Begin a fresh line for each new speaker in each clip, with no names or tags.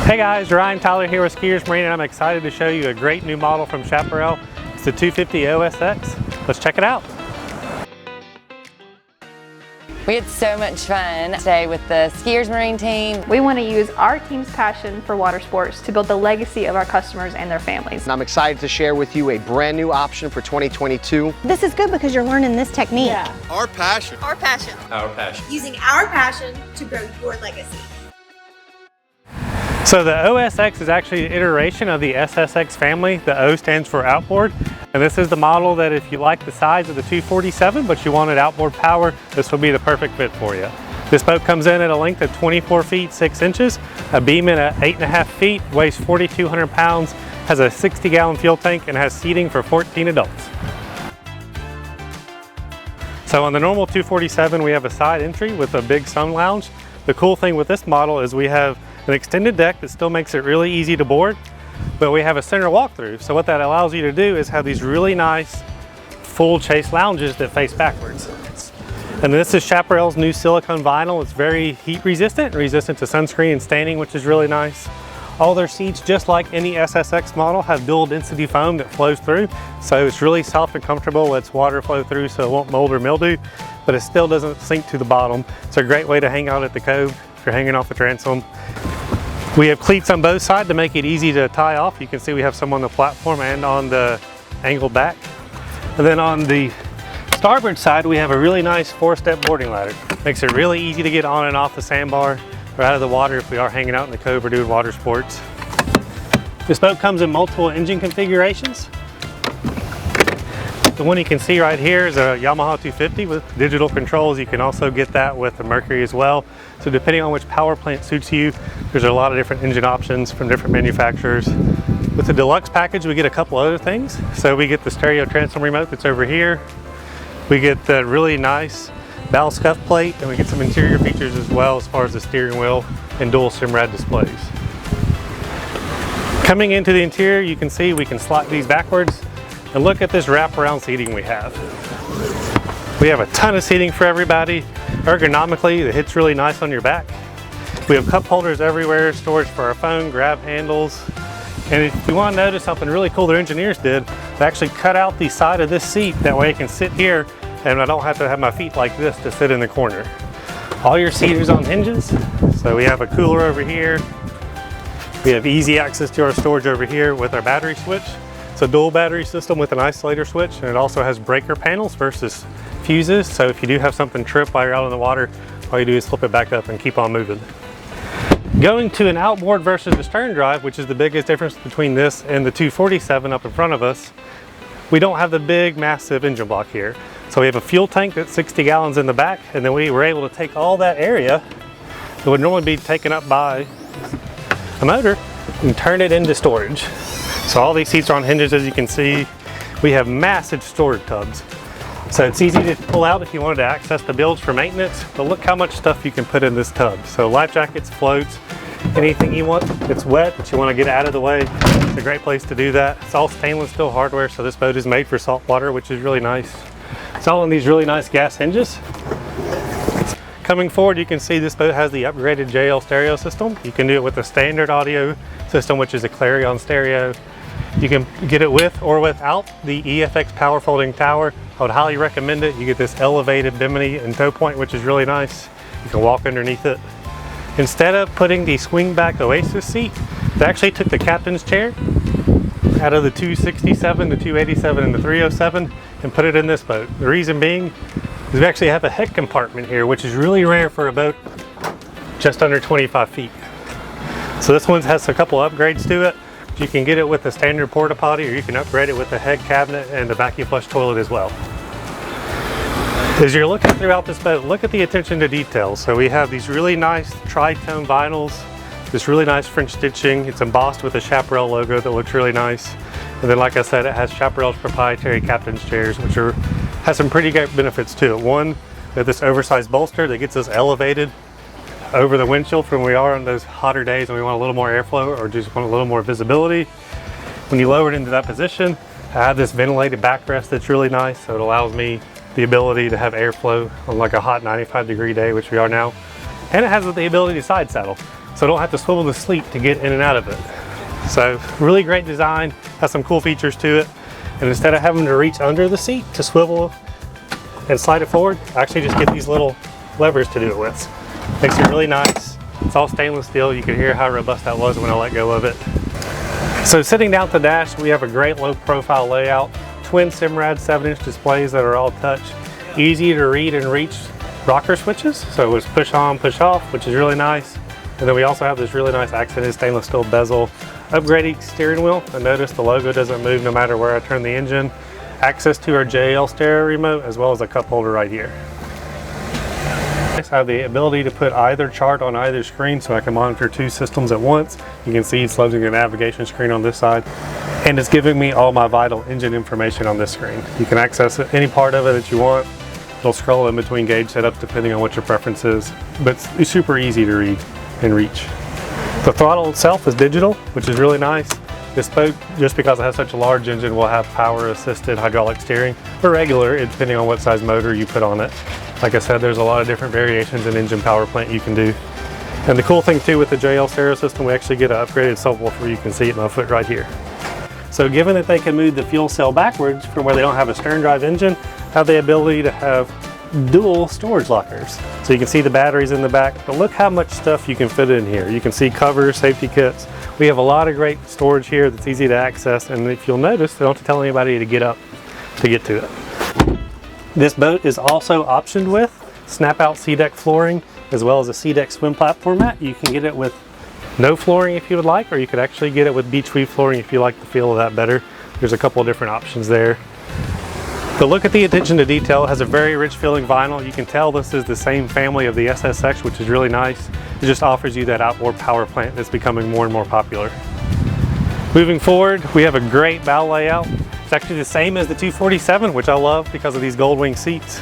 Hey guys, Ryan Tyler here with SKIER'S Marine, and I'm excited to show you a great new model from Chaparral. It's the 250 OSX. Let's check it out.
We had so much fun today with the SKIER'S Marine team.
We want to use our team's passion for water sports to build the legacy of our customers and their families.
And I'm excited to share with you a brand new option for 2022.
This is good because you're learning this technique.
Yeah.
Our passion.
Our passion.
Our passion.
Using our passion to grow your legacy.
So the OSX is actually an iteration of the SSX family. The O stands for outboard. And this is the model that if you like the size of the 247 but you wanted outboard power, this will be the perfect fit for you. This boat comes in at a length of 24 feet 6 inches, a beam in at 8.5 feet, weighs 4,200 pounds, has a 60-gallon fuel tank, and has seating for 14 adults. So on the normal 247 we have a side entry with a big sun lounge. The cool thing with this model is we have an extended deck that still makes it really easy to board, but we have a center walkthrough. So what that allows you to do is have these really nice full chase lounges that face backwards. And this is Chaparral's new silicone vinyl. It's very heat resistant to sunscreen and staining, which is really nice. All their seats, just like any SSX model, have dual density foam that flows through. So it's really soft and comfortable, lets water flow through so it won't mold or mildew, but it still doesn't sink to the bottom. It's a great way to hang out at the cove if you're hanging off the transom. We have cleats on both sides to make it easy to tie off. You can see we have some on the platform and on the angled back. And then on the starboard side, we have a really nice 4-step boarding ladder. Makes it really easy to get on and off the sandbar or out of the water if we are hanging out in the cove or doing water sports. This boat comes in multiple engine configurations. The one you can see right here is a Yamaha 250 with digital controls. You can also get that with the Mercury as well. So depending on which power plant suits you, there's a lot of different engine options from different manufacturers. With the deluxe package, we get a couple other things. So we get the stereo transom remote that's over here. We get the really nice bow scuff plate, and we get some interior features as well as far as the steering wheel and dual SIMRAD displays. Coming into the interior, you can see we can slide these backwards. And look at this wraparound seating we have. We have a ton of seating for everybody. Ergonomically, it hits really nice on your back. We have cup holders everywhere, storage for our phone, grab handles. And if you want to notice something really cool their engineers did, they actually cut out the side of this seat. That way I can sit here and I don't have to have my feet like this to sit in the corner. All your seaters on hinges. So we have a cooler over here. We have easy access to our storage over here with our battery switch. It's a dual battery system with an isolator switch, and it also has breaker panels versus fuses. So if you do have something trip while you're out in the water, all you do is flip it back up and keep on moving. Going to an outboard versus the stern drive, which is the biggest difference between this and the 247 up in front of us, we don't have the big massive engine block here. So we have a fuel tank that's 60 gallons in the back, and then we were able to take all that area that would normally be taken up by a motor and turn it into storage. So all these seats are on hinges, as you can see. We have massive storage tubs. So it's easy to pull out if you wanted to access the bilge for maintenance, but look how much stuff you can put in this tub. So life jackets, floats, anything you want that's wet that you want to get out of the way, it's a great place to do that. It's all stainless steel hardware, so this boat is made for salt water, which is really nice. It's all on these really nice gas hinges. Coming forward, you can see this boat has the upgraded JL stereo system. You can do it with a standard audio system, which is a Clarion stereo. You can get it with or without the EFX power folding tower. I would highly recommend it. You get this elevated bimini and tow point, which is really nice. You can walk underneath it. Instead of putting the swing back Oasis seat, they actually took the captain's chair out of the 267, the 287, and the 307 and put it in this boat. The reason being is we actually have a head compartment here, which is really rare for a boat just under 25 feet. So this one has a couple upgrades to it. You can get it with a standard porta potty, or you can upgrade it with a head cabinet and a vacuum flush toilet as well. As you're looking throughout this boat, look at the attention to detail. So we have these really nice tri-tone vinyls, this really nice French stitching. It's embossed with a Chaparral logo that looks really nice. And then, like I said, it has Chaparral's proprietary captain's chairs, which has some pretty great benefits to it. One, we have this oversized bolster that gets us elevated over the windshield from where we are on those hotter days and we want a little more airflow or just want a little more visibility. When you lower it into that position, I have this ventilated backrest that's really nice, so it allows me the ability to have airflow on like a hot 95-degree day, which we are now. And it has the ability to side saddle, so I don't have to swivel the seat to get in and out of it. So really great design, has some cool features to it. And instead of having to reach under the seat to swivel and slide it forward, I actually just get these little levers to do it with. Makes it really nice. It's all stainless steel. You can hear how robust that was when I let go of it. So sitting down at the dash, we have a great low profile layout, twin Simrad 7-inch displays that are all touch, easy to read and reach rocker switches. So it's push on, push off, which is really nice. And then we also have this really nice accented stainless steel bezel, upgraded steering wheel. I noticed the logo doesn't move no matter where I turn the engine. Access to our JL stereo remote, as well as a cup holder right here. I have the ability to put either chart on either screen, so I can monitor 2 systems at once. You can see it's loading a navigation screen on this side, and it's giving me all my vital engine information on this screen. You can access any part of it that you want. It'll scroll in between gauge setups depending on what your preference is, but it's super easy to read and reach. The throttle itself is digital, which is really nice. This boat, just because it has such a large engine, will have power assisted hydraulic steering, or regular, depending on what size motor you put on it. Like I said, there's a lot of different variations in engine power plant you can do. And the cool thing too with the JL stereo system, we actually get an upgraded subwoofer. You can see it in my foot right here. So given that they can move the fuel cell backwards from where they don't have a stern drive engine, have the ability to have dual storage lockers. So you can see the batteries in the back, but look how much stuff you can fit in here. You can see covers, safety kits. We have a lot of great storage here that's easy to access, and if you'll notice, they don't have to tell anybody to get up to get to it. This boat is also optioned with snap out SeaDeck flooring, as well as a SeaDeck swim platform mat. You can get it with no flooring if you would like, or you could actually get it with beach weave flooring if you like the feel of that better. There's a couple of different options there. But look at the attention to detail. It has a very rich feeling vinyl. You can tell this is the same family of the SSX, which is really nice. It just offers you that outboard power plant that's becoming more and more popular. Moving forward, we have a great bow layout. It's actually the same as the 247, which I love because of these gold wing seats.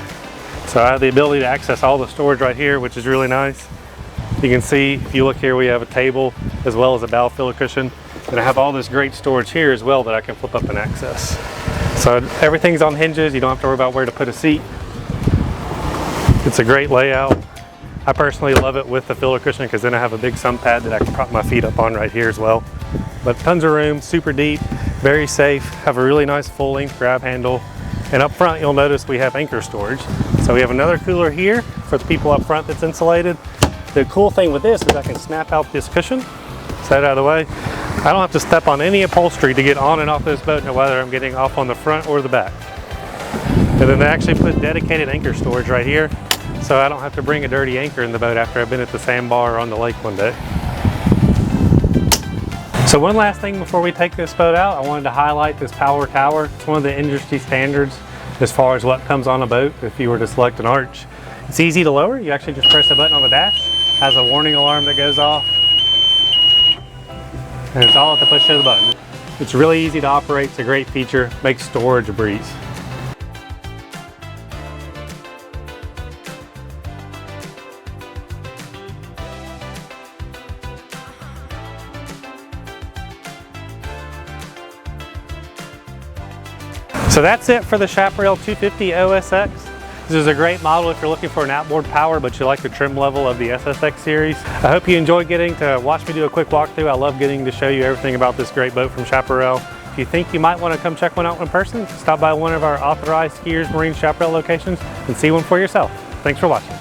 So I have the ability to access all the storage right here, which is really nice. You can see, if you look here, we have a table as well as a bow filler cushion. And I have all this great storage here as well that I can flip up and access. So everything's on hinges. You don't have to worry about where to put a seat. It's a great layout. I personally love it with the filler cushion because then I have a big sun pad that I can prop my feet up on right here as well. But tons of room, super deep, very safe, have a really nice full length grab handle. And up front, you'll notice we have anchor storage. So we have another cooler here for the people up front that's insulated. The cool thing with this is I can snap out this cushion, set it out of the way. I don't have to step on any upholstery to get on and off this boat, no whether I'm getting off on the front or the back. And then they actually put dedicated anchor storage right here, so I don't have to bring a dirty anchor in the boat after I've been at the sandbar or on the lake one day. So one last thing before we take this boat out, I wanted to highlight this power tower. It's one of the industry standards as far as what comes on a boat if you were to select an arch. It's easy to lower. You actually just press a button on the dash, has a warning alarm that goes off, and it's all at the push of the button. It's really easy to operate. It's a great feature, makes storage a breeze. So that's it for the Chaparral 250 OSX. This is a great model if you're looking for an outboard power, but you like the trim level of the SSX series. I hope you enjoyed getting to watch me do a quick walkthrough. I love getting to show you everything about this great boat from Chaparral. If you think you might want to come check one out in person, stop by one of our authorized SKIER'S Marine Chaparral locations and see one for yourself. Thanks for watching.